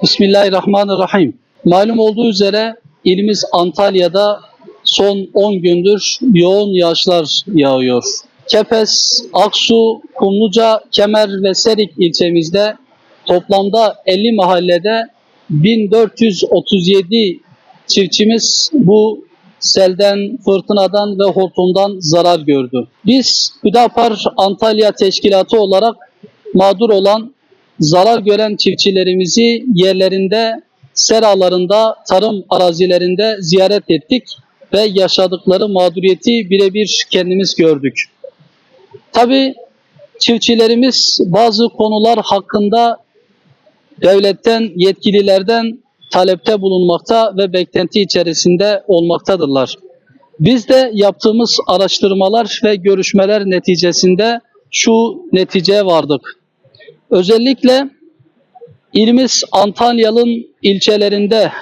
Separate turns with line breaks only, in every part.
Bismillahirrahmanirrahim. Malum olduğu üzere ilimiz Antalya'da son 10 gündür yoğun yağışlar yağıyor. Kepez, Aksu, Kumluca, Kemer ve Serik ilçemizde toplamda 50 mahallede 1437 çiftçimiz bu selden, fırtınadan ve hortumdan zarar gördü. Biz Hüdapar Antalya Teşkilatı olarak mağdur olan, zarar gören çiftçilerimizi yerlerinde, seralarında, tarım arazilerinde ziyaret ettik ve yaşadıkları mağduriyeti birebir kendimiz gördük. Tabii çiftçilerimiz bazı konular hakkında devletten, yetkililerden talepte bulunmakta ve beklenti içerisinde olmaktadırlar. Biz de yaptığımız araştırmalar ve görüşmeler neticesinde şu neticeye vardık. Özellikle ilimiz Antalya'nın ilçelerinde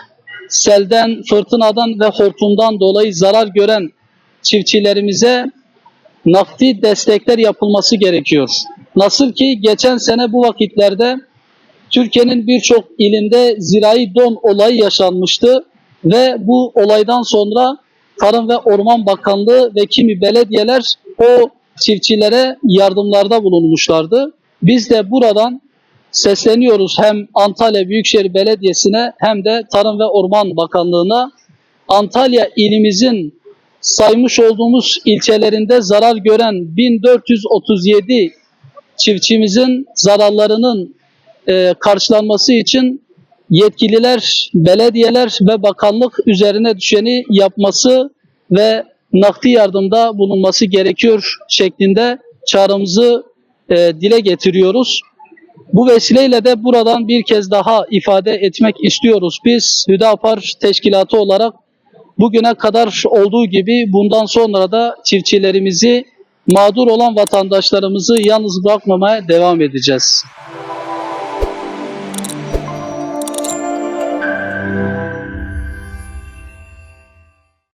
selden, fırtınadan ve hortumdan dolayı zarar gören çiftçilerimize nakdi destekler yapılması gerekiyor. Nasıl ki geçen sene bu vakitlerde Türkiye'nin birçok ilinde zirai don olayı yaşanmıştı ve bu olaydan sonra Tarım ve Orman Bakanlığı ve kimi belediyeler o çiftçilere yardımlarda bulunmuşlardı. Biz de buradan sesleniyoruz hem Antalya Büyükşehir Belediyesi'ne hem de Tarım ve Orman Bakanlığı'na. Antalya ilimizin saymış olduğumuz ilçelerinde zarar gören 1437 çiftçimizin zararlarının karşılanması için yetkililer, belediyeler ve bakanlık üzerine düşeni yapması ve nakdi yardımda bulunması gerekiyor şeklinde çağrımızı dile getiriyoruz. Bu vesileyle de buradan bir kez daha ifade etmek istiyoruz. Biz Hüdapar Teşkilatı olarak bugüne kadar olduğu gibi bundan sonra da çiftçilerimizi, mağdur olan vatandaşlarımızı yalnız bırakmamaya devam edeceğiz.